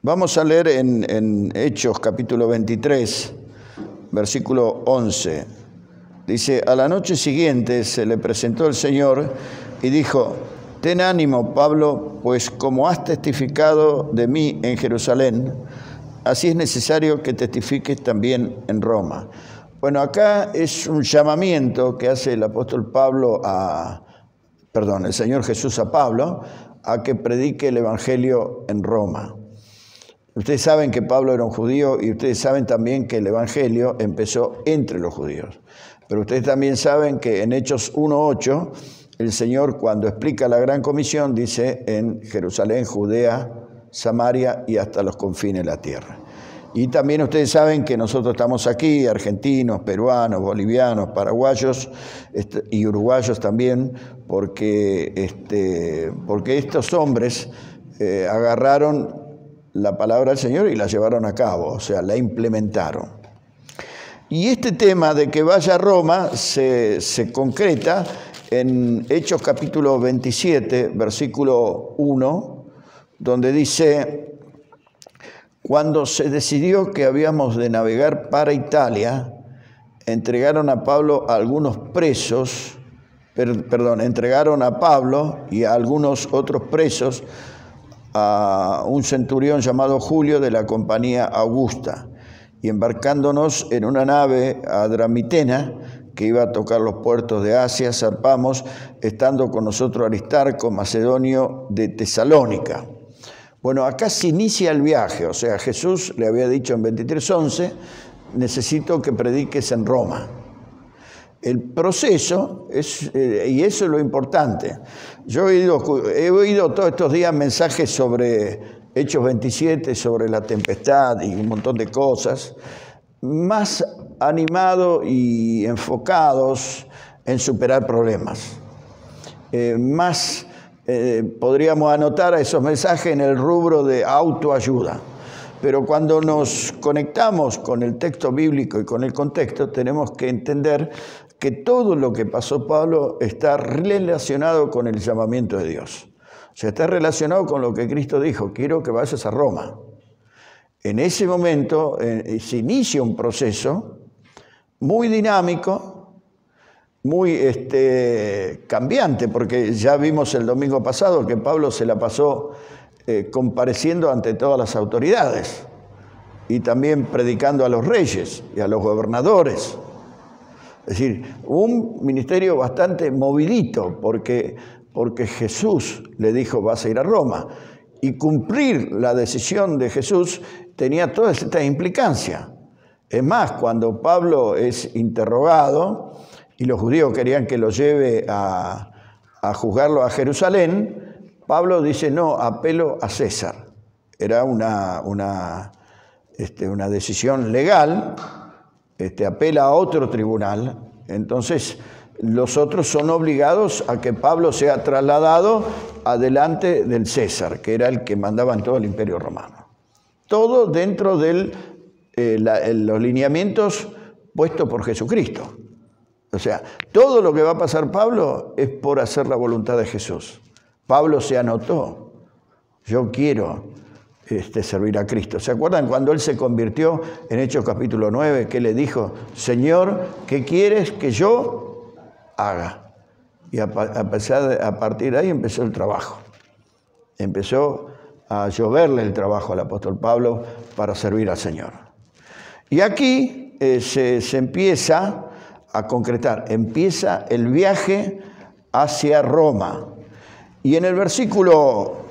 Vamos a leer en Hechos capítulo 23, versículo 11. Dice: a la noche siguiente se le presentó el Señor y dijo: ten ánimo, Pablo, pues como has testificado de mí en Jerusalén, así es necesario que testifiques también en Roma. Bueno, acá es un llamamiento que hace el apóstol Pablo el Señor Jesús a Pablo, a que predique el evangelio en Roma. Ustedes saben que Pablo era un judío y ustedes saben también que el evangelio empezó entre los judíos. Pero ustedes también saben que en Hechos 1:8, el Señor, cuando explica la gran comisión, dice: en Jerusalén, Judea, Samaria y hasta los confines de la tierra. Y también ustedes saben que nosotros estamos aquí, argentinos, peruanos, bolivianos, paraguayos y uruguayos también, porque estos hombres agarraron la palabra del Señor y la llevaron a cabo, o sea, la implementaron. Y este tema de que vaya a Roma se concreta en Hechos capítulo 27, versículo 1, donde dice: cuando se decidió que habíamos de navegar para Italia, entregaron a Pablo a algunos presos, entregaron a Pablo y a algunos otros presos a un centurión llamado Julio de la compañía Augusta, y embarcándonos en una nave adramitena que iba a tocar los puertos de Asia, zarpamos, estando con nosotros Aristarco, macedonio de Tesalónica. Bueno, acá se inicia el viaje, o sea, Jesús le había dicho en 23:11, necesito que prediques en Roma. El proceso, y eso es lo importante. Yo he oído todos estos días mensajes sobre Hechos 27, sobre la tempestad y un montón de cosas, más animados y enfocados en superar problemas. Podríamos anotar a esos mensajes en el rubro de autoayuda. Pero cuando nos conectamos con el texto bíblico y con el contexto, tenemos que entender que todo lo que pasó Pablo está relacionado con el llamamiento de Dios. O sea, está relacionado con lo que Cristo dijo: quiero que vayas a Roma. En ese momento se inicia un proceso muy dinámico, muy cambiante, porque ya vimos el domingo pasado que Pablo se la pasó compareciendo ante todas las autoridades y también predicando a los reyes y a los gobernadores. Es decir, un ministerio bastante movidito, porque Jesús le dijo: vas a ir a Roma. Y cumplir la decisión de Jesús tenía toda esta implicancia. Es más, cuando Pablo es interrogado y los judíos querían que lo lleve a juzgarlo a Jerusalén, Pablo dice: no, apelo a César. Era una decisión legal, apela a otro tribunal. Entonces, los otros son obligados a que Pablo sea trasladado adelante del César, que era el que mandaba en todo el Imperio Romano. Todo dentro de los lineamientos puestos por Jesucristo. O sea, todo lo que va a pasar Pablo es por hacer la voluntad de Jesús. Pablo se anotó: yo quiero servir a Cristo. ¿Se acuerdan cuando él se convirtió en Hechos capítulo 9? Que le dijo: Señor, ¿qué quieres que yo haga? Y a partir de ahí empezó el trabajo. Empezó a lloverle el trabajo al apóstol Pablo para servir al Señor. Y aquí se empieza a concretar, empieza el viaje hacia Roma. Y en el versículo,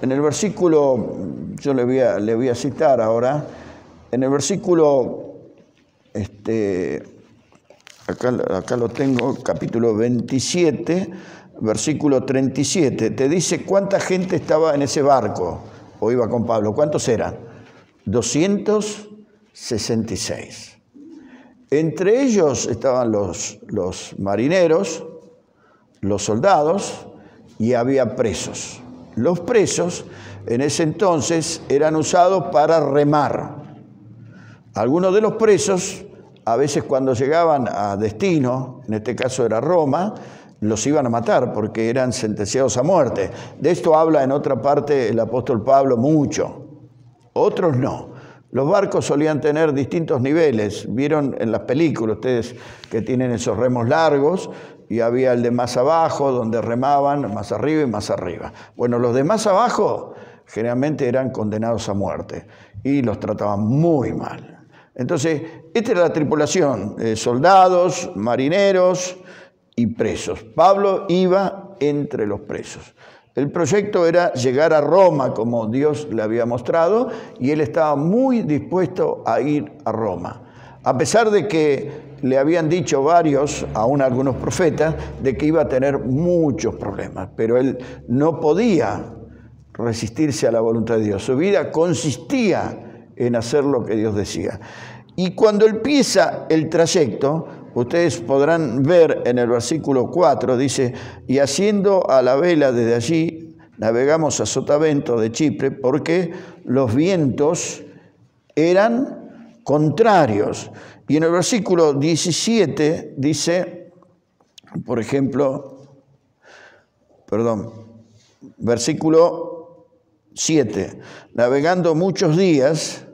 yo le voy a citar ahora, en el versículo, acá lo tengo, capítulo 27, versículo 37, te dice cuánta gente estaba en ese barco, o iba con Pablo. ¿Cuántos eran? 266. Entre ellos estaban los marineros, los soldados, y había presos. Los presos en ese entonces eran usados para remar. Algunos de los presos, a veces cuando llegaban a destino, en este caso era Roma, los iban a matar porque eran sentenciados a muerte. De esto habla en otra parte el apóstol Pablo mucho. otros no. Los barcos solían tener distintos niveles. Vieron en las películas, ustedes que tienen esos remos largos, y había el de más abajo, donde remaban, más arriba y más arriba. Bueno, los de más abajo generalmente eran condenados a muerte y los trataban muy mal. Entonces, esta era la tripulación, soldados, marineros y presos. Pablo iba entre los presos. El proyecto era llegar a Roma, como Dios le había mostrado, y él estaba muy dispuesto a ir a Roma. A pesar de que le habían dicho varios, aún algunos profetas, de que iba a tener muchos problemas, pero él no podía resistirse a la voluntad de Dios. Su vida consistía en hacer lo que Dios decía. Y cuando empieza el trayecto, ustedes podrán ver en el versículo 4, dice, y haciendo a la vela desde allí, navegamos a Sotavento de Chipre, porque los vientos eran contrarios. Y en el versículo 17 dice, por ejemplo, versículo 7, navegando muchos días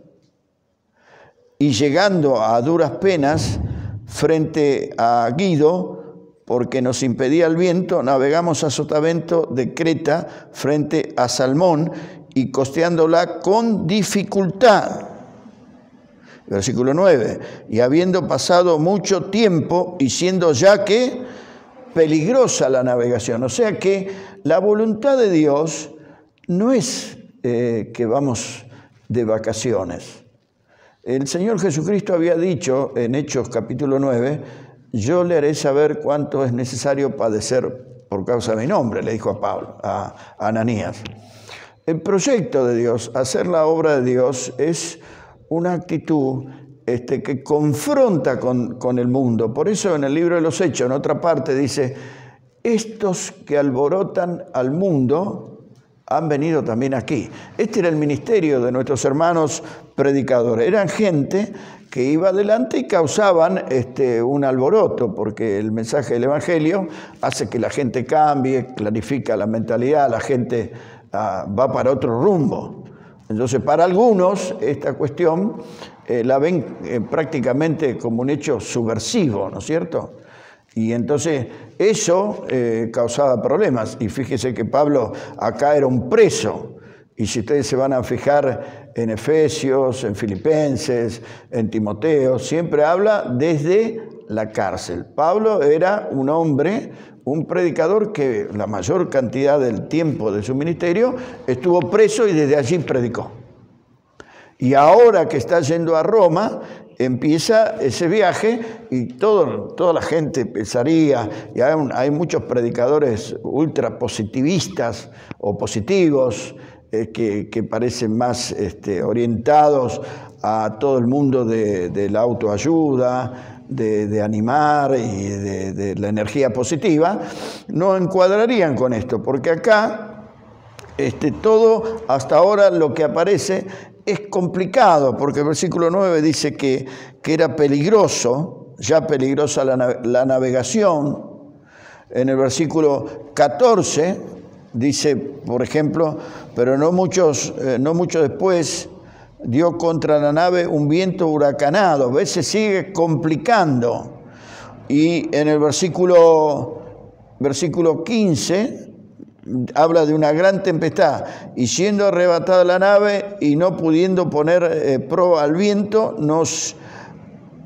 y llegando a duras penas frente a Guido, porque nos impedía el viento, navegamos a Sotavento de Creta frente a Salmón y costeándola con dificultad. Versículo 9, y habiendo pasado mucho tiempo y siendo ya que peligrosa la navegación. O sea que la voluntad de Dios no es que vamos de vacaciones. El Señor Jesucristo había dicho en Hechos capítulo 9, yo le haré saber cuánto es necesario padecer por causa de mi nombre, le dijo a Pablo, a Ananías. El proyecto de Dios, hacer la obra de Dios, es una actitud que confronta con el mundo. Por eso en el libro de los Hechos, en otra parte, dice, estos que alborotan al mundo han venido también aquí. Este era el ministerio de nuestros hermanos predicadores. Eran gente que iba adelante y causaban un alboroto, porque el mensaje del Evangelio hace que la gente cambie, clarifica la mentalidad, la gente va para otro rumbo. Entonces, para algunos, esta cuestión la ven prácticamente como un hecho subversivo, ¿no es cierto? Y entonces eso causaba problemas. Y fíjese que Pablo acá era un preso. Y si ustedes se van a fijar en Efesios, en Filipenses, en Timoteo, siempre habla desde la cárcel. Pablo era un hombre, un predicador que la mayor cantidad del tiempo de su ministerio estuvo preso y desde allí predicó. Y ahora que está yendo a Roma, empieza ese viaje y toda la gente pensaría, y hay muchos predicadores ultra positivistas o positivos que parecen más orientados a todo el mundo de la autoayuda, de animar y de la energía positiva, no encuadrarían con esto, porque acá todo hasta ahora lo que aparece es complicado, porque el versículo 9 dice que era peligroso, ya peligrosa la navegación. En el versículo 14 dice, por ejemplo, pero no mucho después dio contra la nave un viento huracanado. A veces sigue complicando. Y en el versículo 15 habla de una gran tempestad, y siendo arrebatada la nave y no pudiendo poner proa al viento, nos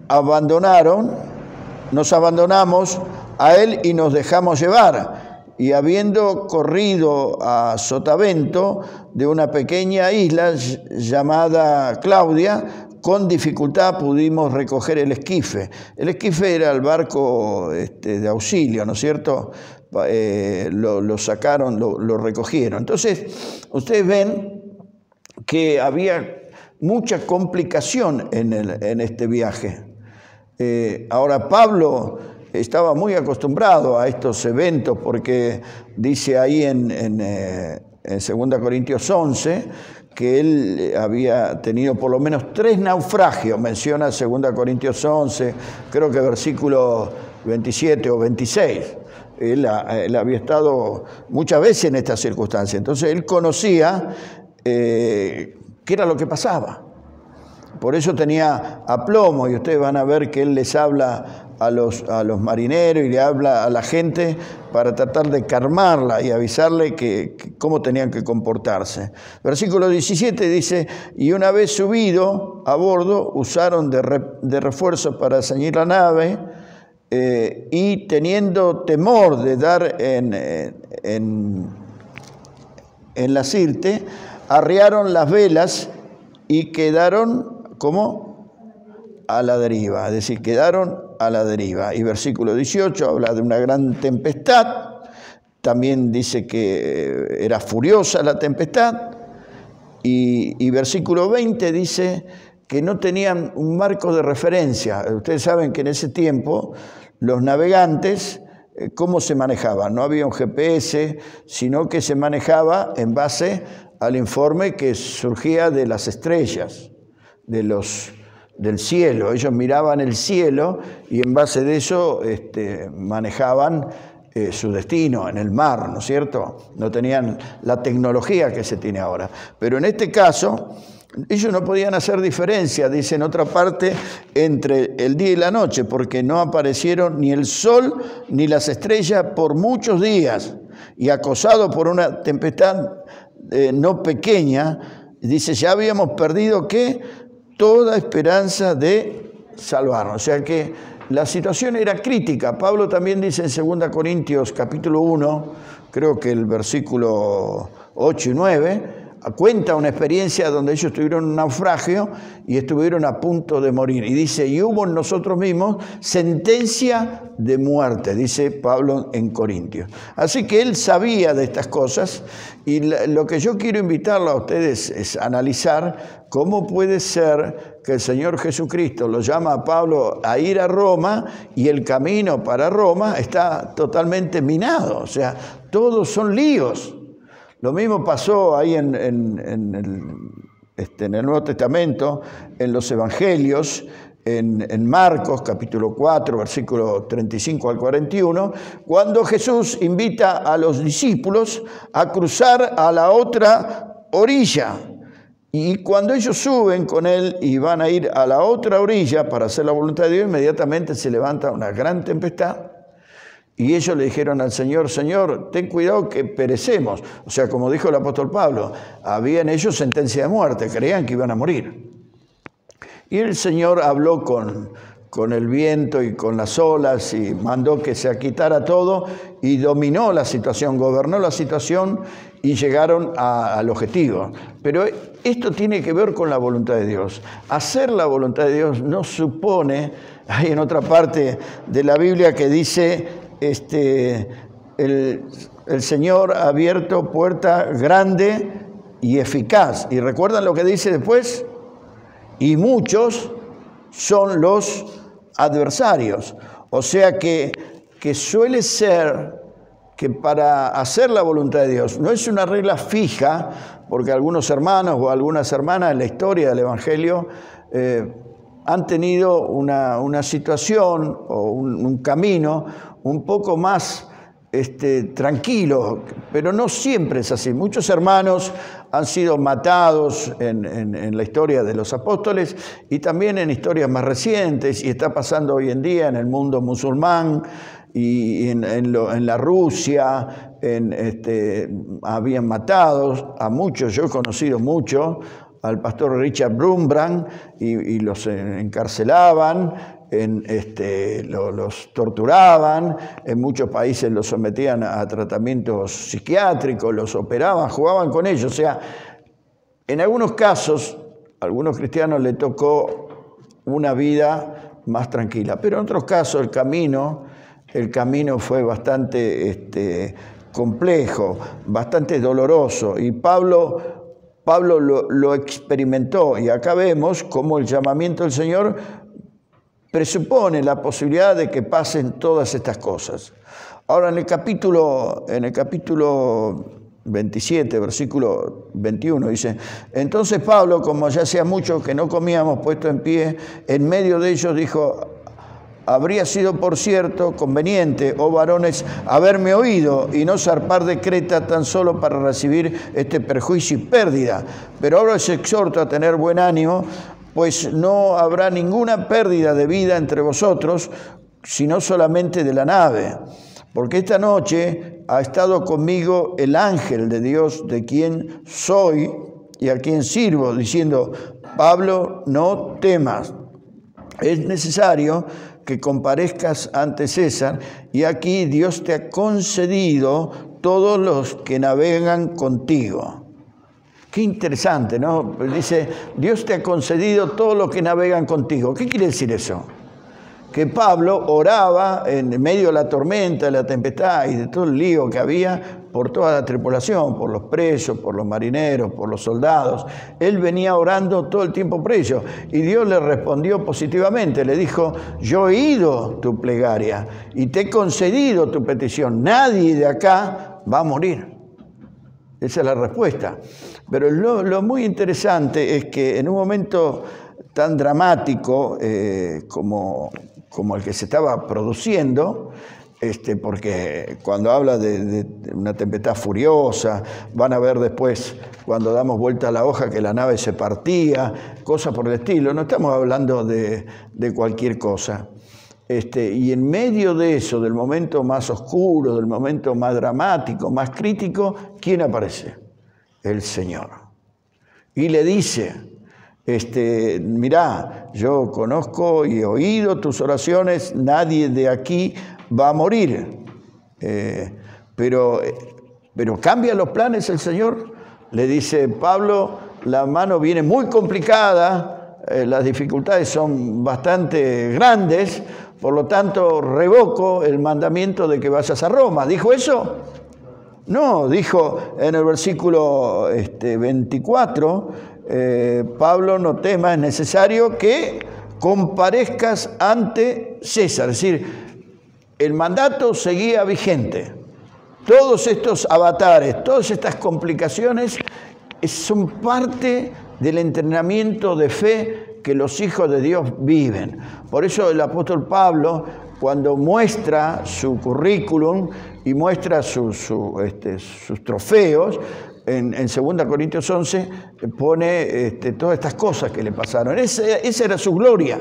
abandonamos a él y nos dejamos llevar. Y habiendo corrido a Sotavento de una pequeña isla llamada Claudia, con dificultad pudimos recoger el esquife. El esquife era el barco de auxilio, ¿no es cierto? Lo sacaron, lo recogieron. Entonces, ustedes ven que había mucha complicación en este viaje. Ahora, Pablo estaba muy acostumbrado a estos eventos, porque dice ahí en 2 Corintios 11 que él había tenido por lo menos 3 naufragios. Menciona 2 Corintios 11, creo que versículo 27 o 26. Él había estado muchas veces en estas circunstancias. Entonces él conocía qué era lo que pasaba. Por eso tenía aplomo, y ustedes van a ver que él les habla a los marineros y le habla a la gente para tratar de calmarla y avisarle cómo tenían que comportarse. Versículo 17 dice, y una vez subido a bordo, usaron de refuerzos para ceñir la nave, y teniendo temor de dar en la sirte, arriaron las velas y quedaron como a la deriva, es decir, quedaron a la deriva. Y versículo 18 habla de una gran tempestad, también dice que era furiosa la tempestad, y versículo 20 dice que no tenían un marco de referencia. Ustedes saben que en ese tiempo los navegantes, ¿cómo se manejaban? No había un GPS, sino que se manejaba en base al informe que surgía de las estrellas, del cielo. Ellos miraban el cielo y en base de eso manejaban su destino en el mar, ¿no es cierto? No tenían la tecnología que se tiene ahora. Pero en este caso, ellos no podían hacer diferencia, dice en otra parte, entre el día y la noche, porque no aparecieron ni el sol ni las estrellas por muchos días. Y acosado por una tempestad no pequeña, dice, ya habíamos perdido, ¿qué? Toda esperanza de salvarnos. O sea que la situación era crítica. Pablo también dice en 2 Corintios capítulo 1, creo que el versículo 8 y 9, cuenta una experiencia donde ellos tuvieron un naufragio y estuvieron a punto de morir. Y dice, y hubo en nosotros mismos sentencia de muerte, dice Pablo en Corintios. Así que él sabía de estas cosas, y lo que yo quiero invitarlo a ustedes es analizar cómo puede ser que el Señor Jesucristo lo llama a Pablo a ir a Roma y el camino para Roma está totalmente minado. O sea, todos son líos. Lo mismo pasó ahí en el Nuevo Testamento, en los Evangelios, en Marcos capítulo 4, versículo 35 al 41, cuando Jesús invita a los discípulos a cruzar a la otra orilla. Y cuando ellos suben con él y van a ir a la otra orilla para hacer la voluntad de Dios, inmediatamente se levanta una gran tempestad. Y ellos le dijeron al Señor, Señor, ten cuidado que perecemos. O sea, como dijo el apóstol Pablo, había en ellos sentencia de muerte, creían que iban a morir. Y el Señor habló con el viento y con las olas y mandó que se aquitara todo y dominó la situación, gobernó la situación y llegaron al objetivo. Pero esto tiene que ver con la voluntad de Dios. Hacer la voluntad de Dios no supone, hay en otra parte de la Biblia que dice, el Señor ha abierto puerta grande y eficaz. ¿Y recuerdan lo que dice después? Y muchos son los adversarios. O sea que suele ser que para hacer la voluntad de Dios no es una regla fija, porque algunos hermanos o algunas hermanas en la historia del Evangelio han tenido una situación o un camino un poco más tranquilo, pero no siempre es así. Muchos hermanos han sido matados en la historia de los apóstoles y también en historias más recientes, y está pasando hoy en día en el mundo musulmán y en la Rusia, habían matado a muchos. Yo he conocido mucho al pastor Richard Brumbrand y los encarcelaban, los torturaban, en muchos países los sometían a tratamientos psiquiátricos, los operaban, jugaban con ellos. O sea, en algunos casos, a algunos cristianos les tocó una vida más tranquila, pero en otros casos el camino fue bastante complejo, bastante doloroso, y Pablo lo experimentó, y acá vemos cómo el llamamiento del Señor presupone la posibilidad de que pasen todas estas cosas. Ahora, en el capítulo 27, versículo 21, dice, entonces Pablo, como ya hacía mucho que no comíamos, puesto en pie, en medio de ellos dijo, habría sido, por cierto, conveniente, oh varones, haberme oído y no zarpar de Creta tan solo para recibir este perjuicio y pérdida. Pero ahora os exhorto a tener buen ánimo, pues no habrá ninguna pérdida de vida entre vosotros, sino solamente de la nave. Porque esta noche ha estado conmigo el ángel de Dios, de quien soy y a quien sirvo, diciendo: Pablo, no temas. Es necesario que comparezcas ante César, y aquí Dios te ha concedido todos los que navegan contigo. Qué interesante, ¿no? Dice, Dios te ha concedido todos los que navegan contigo. ¿Qué quiere decir eso? Que Pablo oraba en medio de la tormenta, de la tempestad y de todo el lío que había por toda la tripulación, por los presos, por los marineros, por los soldados. Él venía orando todo el tiempo por ellos y Dios le respondió positivamente. Le dijo: yo he oído tu plegaria y te he concedido tu petición. Nadie de acá va a morir. Esa es la respuesta. Pero lo muy interesante es que en un momento tan dramático como el que se estaba produciendo, porque cuando habla de una tempestad furiosa, van a ver después, cuando damos vuelta a la hoja, que la nave se partía, cosas por el estilo. No estamos hablando de cualquier cosa. Y en medio de eso, del momento más oscuro, del momento más dramático, más crítico, ¿quién aparece? El Señor. Y le dice: mirá, yo conozco y he oído tus oraciones, nadie de aquí va a morir. Pero cambia los planes el Señor. Le dice: Pablo, la mano viene muy complicada, las dificultades son bastante grandes, por lo tanto revoco el mandamiento de que vayas a Roma. ¿Dijo eso? No, dijo en el versículo 24, Pablo, no temas, es necesario que comparezcas ante César. Es decir, el mandato seguía vigente. Todos estos avatares, todas estas complicaciones son parte del entrenamiento de fe que los hijos de Dios viven. Por eso el apóstol Pablo, cuando muestra su currículum y muestra sus trofeos, en 2 Corintios 11 pone todas estas cosas que le pasaron. Esa era su gloria,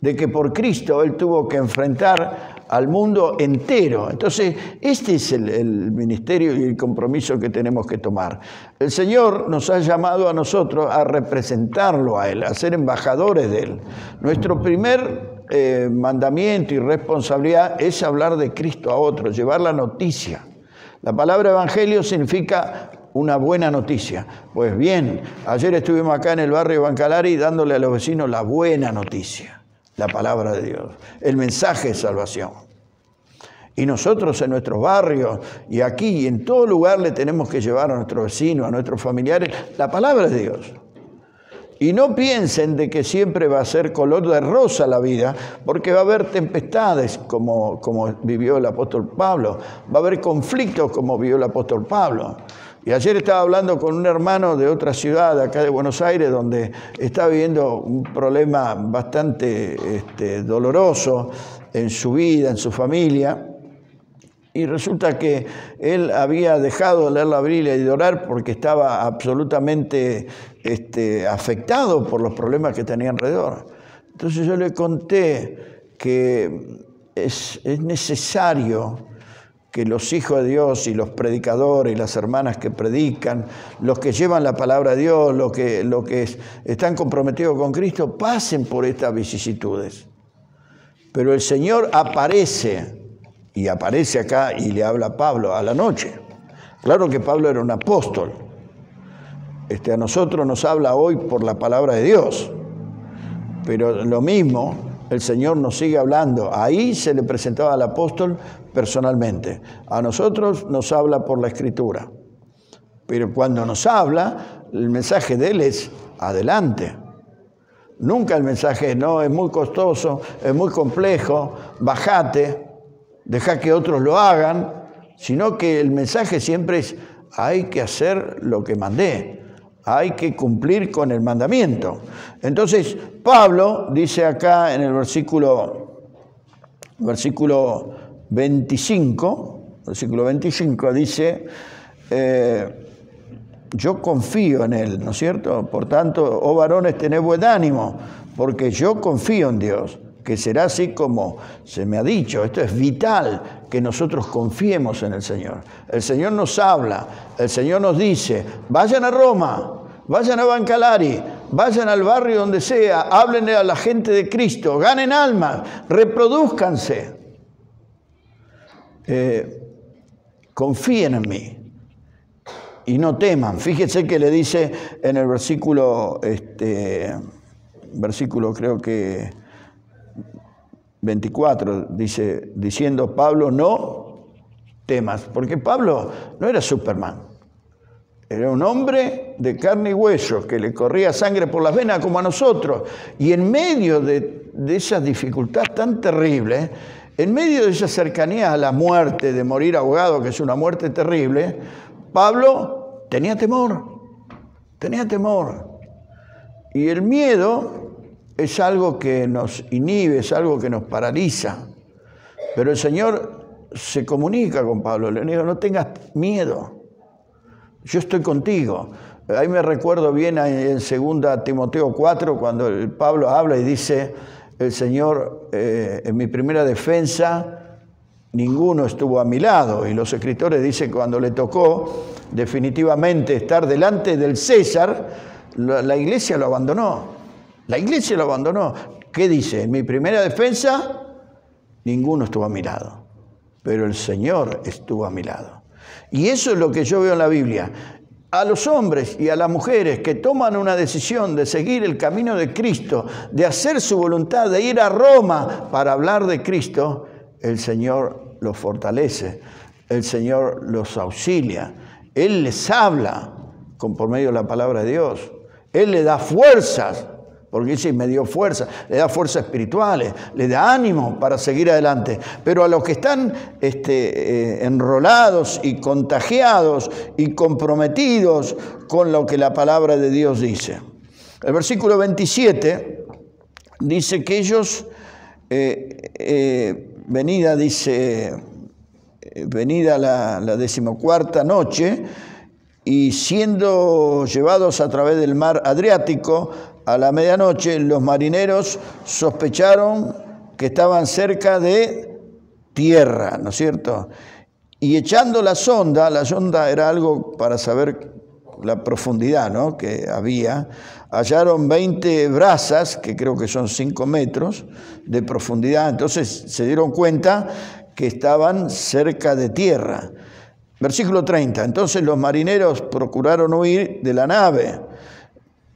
de que por Cristo él tuvo que enfrentar al mundo entero. Entonces, este es el ministerio y el compromiso que tenemos que tomar. El Señor nos ha llamado a nosotros a representarlo a Él, a ser embajadores de Él. Nuestro primer mandamiento y responsabilidad es hablar de Cristo a otros, llevar la noticia. La palabra evangelio significa una buena noticia. Pues bien, ayer estuvimos acá en el barrio Bancalari dándole a los vecinos la buena noticia. La palabra de Dios, el mensaje de salvación. Y nosotros en nuestros barrios y aquí y en todo lugar le tenemos que llevar a nuestros vecinos, a nuestros familiares, la palabra de Dios. Y no piensen de que siempre va a ser color de rosa la vida, porque va a haber tempestades como vivió el apóstol Pablo, va a haber conflictos como vivió el apóstol Pablo. Y ayer estaba hablando con un hermano de otra ciudad, de acá de Buenos Aires, donde está viviendo un problema bastante doloroso en su vida, en su familia. Y resulta que él había dejado de leer la Biblia y de orar porque estaba absolutamente afectado por los problemas que tenía alrededor. Entonces yo le conté que es necesario que los hijos de Dios y los predicadores y las hermanas que predican, los que llevan la palabra de Dios, los que están comprometidos con Cristo, pasen por estas vicisitudes. Pero el Señor aparece, y aparece acá y le habla a Pablo a la noche. Claro que Pablo era un apóstol. A nosotros nos habla hoy por la palabra de Dios. Pero lo mismo, el Señor nos sigue hablando. Ahí se le presentaba al apóstol personalmente. A nosotros nos habla por la Escritura. Pero cuando nos habla, el mensaje de Él es adelante. Nunca el mensaje no es muy costoso, es muy complejo, bajate, deja que otros lo hagan, sino que el mensaje siempre es: hay que hacer lo que mandé, hay que cumplir con el mandamiento. Entonces, Pablo dice acá en el versículo versículo 25 dice, yo confío en Él, ¿no es cierto? Por tanto, oh varones, tened buen ánimo, porque yo confío en Dios, que será así como se me ha dicho. Esto es vital, que nosotros confiemos en el Señor. El Señor nos habla, el Señor nos dice, vayan a Roma, vayan a Bancalari, vayan al barrio donde sea, háblenle a la gente de Cristo, ganen almas, reproduzcanse. Confíen en mí y no teman. Fíjense que le dice en el versículo creo que 24, dice, diciendo Pablo, no temas, porque Pablo no era Superman, era un hombre de carne y hueso, que le corría sangre por las venas como a nosotros, y en medio de esa dificultad tan terrible, en medio de esa cercanía a la muerte, de morir ahogado, que es una muerte terrible, Pablo tenía temor. Y el miedo es algo que nos inhibe, es algo que nos paraliza. Pero el Señor se comunica con Pablo, le dice, no tengas miedo, yo estoy contigo. Ahí me recuerdo bien en 2 Timoteo 4, cuando Pablo habla y dice, el Señor, en mi primera defensa, ninguno estuvo a mi lado. Y los escritores dicen que cuando le tocó definitivamente estar delante del César, la iglesia lo abandonó. La iglesia lo abandonó. ¿Qué dice? En mi primera defensa, ninguno estuvo a mi lado, pero el Señor estuvo a mi lado. Y eso es lo que yo veo en la Biblia. A los hombres y a las mujeres que toman una decisión de seguir el camino de Cristo, de hacer su voluntad, de ir a Roma para hablar de Cristo, el Señor los fortalece, el Señor los auxilia. Él les habla por medio de la palabra de Dios. Él les da fuerzas. Porque dice, me dio fuerza, le da fuerzas espirituales, le da ánimo para seguir adelante. Pero a los que están enrolados y contagiados y comprometidos con lo que la palabra de Dios dice. El versículo 27 dice que ellos, venida la 14ª noche, y siendo llevados a través del mar Adriático, a la medianoche, los marineros sospecharon que estaban cerca de tierra, ¿no es cierto? Y echando la sonda era algo para saber la profundidad, ¿no?, que había, hallaron 20 brazas, que creo que son 5 metros de profundidad. Entonces se dieron cuenta que estaban cerca de tierra. Versículo 30, entonces los marineros procuraron huir de la nave.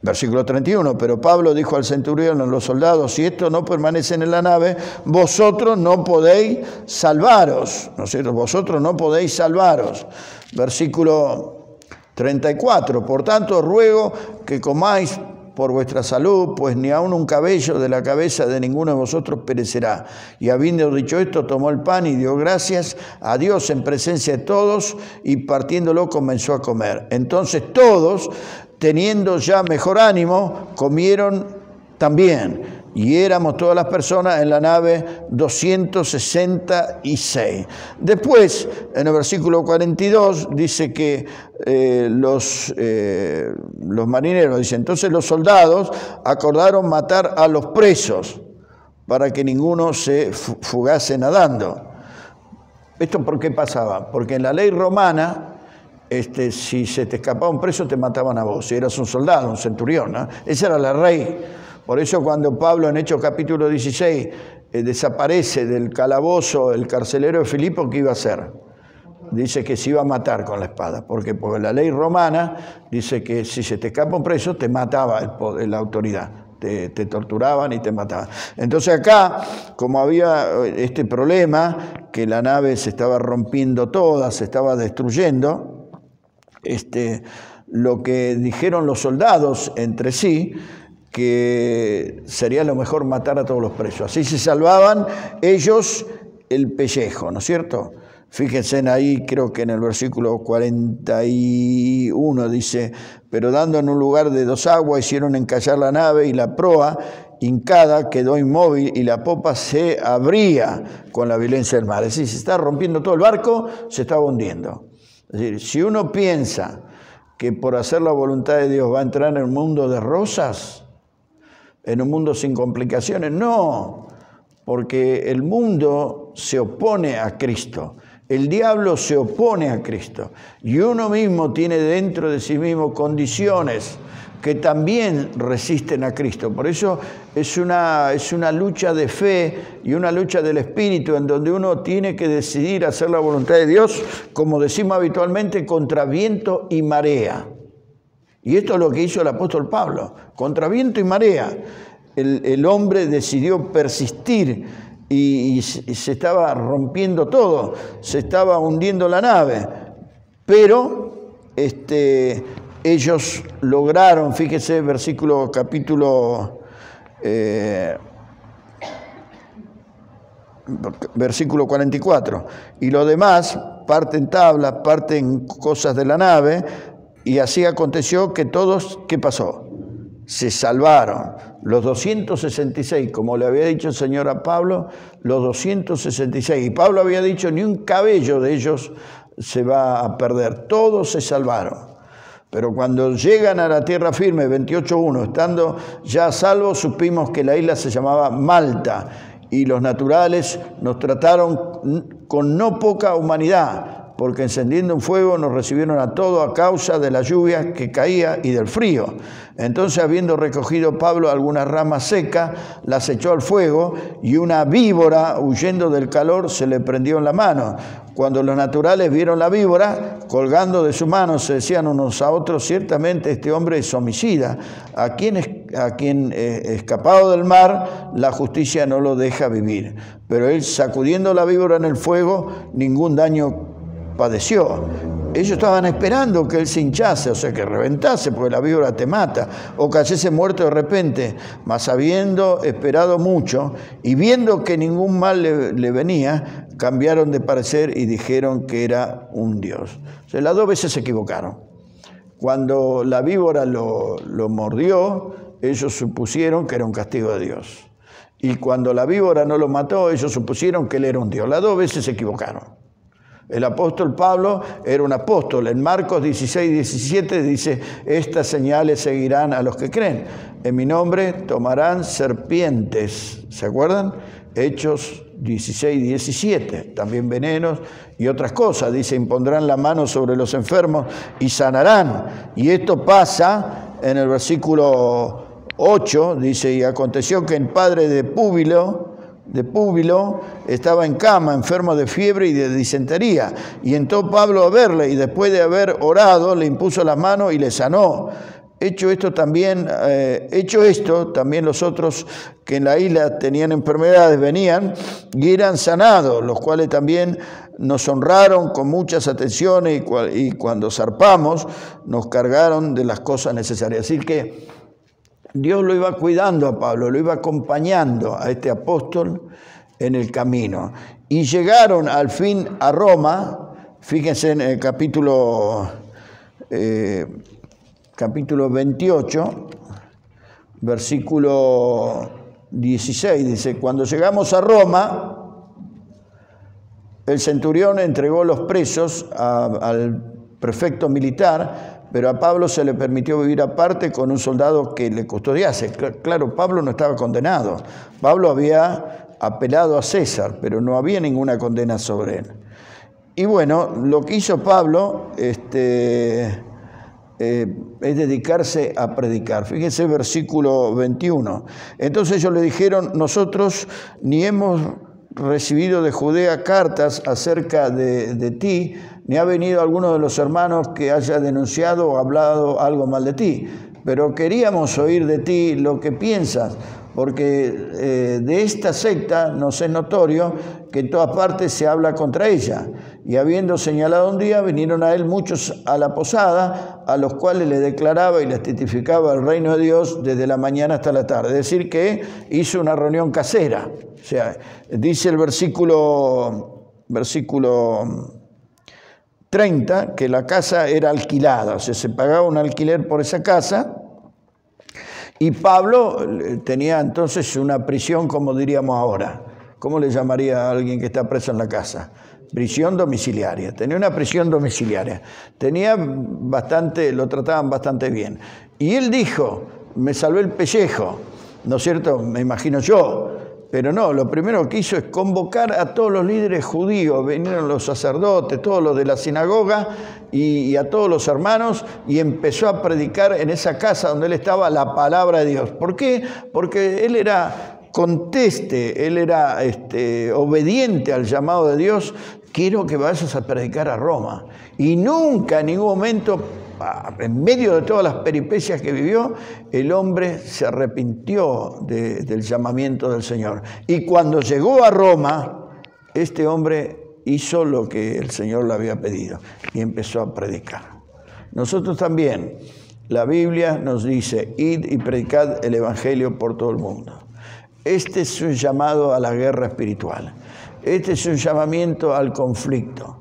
Versículo 31, pero Pablo dijo al centurión, a los soldados, si estos no permanecen en la nave, vosotros no podéis salvaros, ¿no es cierto? Vosotros no podéis salvaros. Versículo 34, por tanto ruego que comáis por vuestra salud, pues ni aun un cabello de la cabeza de ninguno de vosotros perecerá. Y habiendo dicho esto, tomó el pan y dio gracias a Dios en presencia de todos, y partiéndolo comenzó a comer. Entonces todos, teniendo ya mejor ánimo, comieron también. Y éramos todas las personas en la nave 266. Después, en el versículo 42, dice que los marineros, dice, entonces los soldados acordaron matar a los presos para que ninguno se fugase nadando. ¿Esto por qué pasaba? Porque en la ley romana, si se te escapaba un preso, te mataban a vos. Si eras un soldado, un centurión, ¿no? Esa era la ley. Por eso cuando Pablo en Hechos capítulo 16 desaparece del calabozo el carcelero de Filipo, ¿qué iba a hacer? Dice que se iba a matar con la espada. Porque la ley romana dice que si se te escapa un preso, te mataba la autoridad. Te torturaban y te mataban. Entonces acá, como había este problema, que la nave se estaba rompiendo toda, se estaba destruyendo, lo que dijeron los soldados entre sí, que sería lo mejor matar a todos los presos. Así se salvaban ellos el pellejo, ¿no es cierto? Fíjense ahí, creo que en el versículo 41 dice, pero dando en un lugar de 2 aguas, hicieron encallar la nave y la proa, hincada quedó inmóvil y la popa se abría con la violencia del mar. Es decir, se está rompiendo todo el barco, se estaba hundiendo. Es decir, si uno piensa que por hacer la voluntad de Dios va a entrar en un mundo de rosas, en un mundo sin complicaciones, no, porque el mundo se opone a Cristo. El diablo se opone a Cristo y uno mismo tiene dentro de sí mismo condiciones que también resisten a Cristo. Por eso es una lucha de fe y una lucha del Espíritu en donde uno tiene que decidir hacer la voluntad de Dios, como decimos habitualmente, contra viento y marea. Y esto es lo que hizo el apóstol Pablo, contra viento y marea. El hombre decidió persistir y se estaba rompiendo todo, se estaba hundiendo la nave, pero ellos lograron, fíjese, versículo 44, y lo demás, parte en tablas, parte en cosas de la nave, y así aconteció que todos, ¿qué pasó? Se salvaron. Los 266, como le había dicho el Señor a Pablo, los 266. Y Pablo había dicho, ni un cabello de ellos se va a perder. Todos se salvaron. Pero cuando llegan a la tierra firme, 28:1, estando ya a salvo, supimos que la isla se llamaba Malta. Y los naturales nos trataron con no poca humanidad, porque encendiendo un fuego nos recibieron a todos a causa de la lluvia que caía y del frío. Entonces, habiendo recogido Pablo algunas ramas secas, las echó al fuego, y una víbora, huyendo del calor, se le prendió en la mano. Cuando los naturales vieron la víbora, colgando de su mano, se decían unos a otros, ciertamente este hombre es homicida, a quien escapado del mar, la justicia no lo deja vivir. Pero él, sacudiendo la víbora en el fuego, ningún daño padeció. Ellos estaban esperando que él se hinchase, o sea, que reventase, porque la víbora te mata, o cayese muerto de repente. Mas habiendo esperado mucho y viendo que ningún mal le venía, cambiaron de parecer y dijeron que era un dios. O sea, las dos veces se equivocaron. Cuando la víbora lo mordió, ellos supusieron que era un castigo de Dios. Y cuando la víbora no lo mató, ellos supusieron que él era un dios. Las dos veces se equivocaron. El apóstol Pablo era un apóstol. En Marcos 16:17 dice, estas señales seguirán a los que creen. En mi nombre tomarán serpientes. ¿Se acuerdan? Hechos 16:17. También venenos y otras cosas. Dice, impondrán la mano sobre los enfermos y sanarán. Y esto pasa en el versículo 8. Dice, y aconteció que el padre de Púbilo estaba en cama, enfermo de fiebre y de disentería. Y entró Pablo a verle, y después de haber orado, le impuso las manos y le sanó. Hecho esto, también los otros que en la isla tenían enfermedades venían y eran sanados, los cuales también nos honraron con muchas atenciones, y cuando zarpamos nos cargaron de las cosas necesarias. Así que Dios lo iba cuidando a Pablo, lo iba acompañando a este apóstol en el camino. Y llegaron al fin a Roma. Fíjense en el capítulo 28, versículo 16. Dice, cuando llegamos a Roma, el centurión entregó los presos al prefecto militar, pero a Pablo se le permitió vivir aparte con un soldado que le custodiase. Claro, Pablo no estaba condenado. Pablo había apelado a César, pero no había ninguna condena sobre él. Y bueno, lo que hizo Pablo es dedicarse a predicar. Fíjense versículo 21. Entonces ellos le dijeron, nosotros ni hemos recibido de Judea cartas acerca de ti, ni ha venido alguno de los hermanos que haya denunciado o hablado algo mal de ti, pero queríamos oír de ti lo que piensas, porque de esta secta nos es notorio que en todas partes se habla contra ella. Y habiendo señalado un día, vinieron a él muchos a la posada, a los cuales le declaraba y les testificaba el reino de Dios desde la mañana hasta la tarde. Es decir, que hizo una reunión casera. O sea, dice el versículo 30, que la casa era alquilada, o sea, se pagaba un alquiler por esa casa, Y Pablo tenía entonces una prisión, como diríamos ahora. ¿Cómo le llamaría a alguien que está preso en la casa? Prisión domiciliaria. Tenía una prisión domiciliaria. Lo trataban bastante bien. Y él dijo, me salvé el pellejo, ¿no es cierto? Me imagino yo. Pero no, lo primero que hizo es convocar a todos los líderes judíos. Vinieron los sacerdotes, todos los de la sinagoga y a todos los hermanos, y empezó a predicar en esa casa donde él estaba la palabra de Dios. ¿Por qué? Porque él era él era obediente al llamado de Dios. Quiero que vayas a predicar a Roma. Y nunca, en ningún momento, en medio de todas las peripecias que vivió, el hombre se arrepintió del llamamiento del Señor. Y cuando llegó a Roma, este hombre hizo lo que el Señor le había pedido y empezó a predicar. Nosotros también, la Biblia nos dice, id y predicad el Evangelio por todo el mundo. Este es un llamado a la guerra espiritual. Este es un llamamiento al conflicto.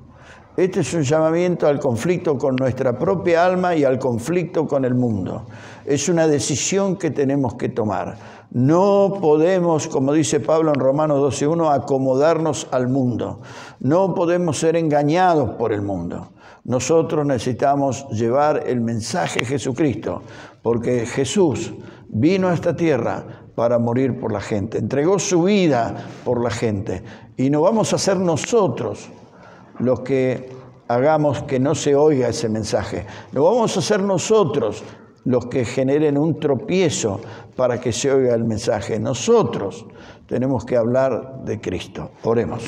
Este es un llamamiento al conflicto con nuestra propia alma y al conflicto con el mundo. Es una decisión que tenemos que tomar. No podemos, como dice Pablo en Romanos 12:1, acomodarnos al mundo. No podemos ser engañados por el mundo. Nosotros necesitamos llevar el mensaje de Jesucristo, porque Jesús vino a esta tierra para morir por la gente, entregó su vida por la gente, y no vamos a ser nosotros los que hagamos que no se oiga ese mensaje. No vamos a ser nosotros los que generen un tropiezo para que se oiga el mensaje. Nosotros tenemos que hablar de Cristo. Oremos.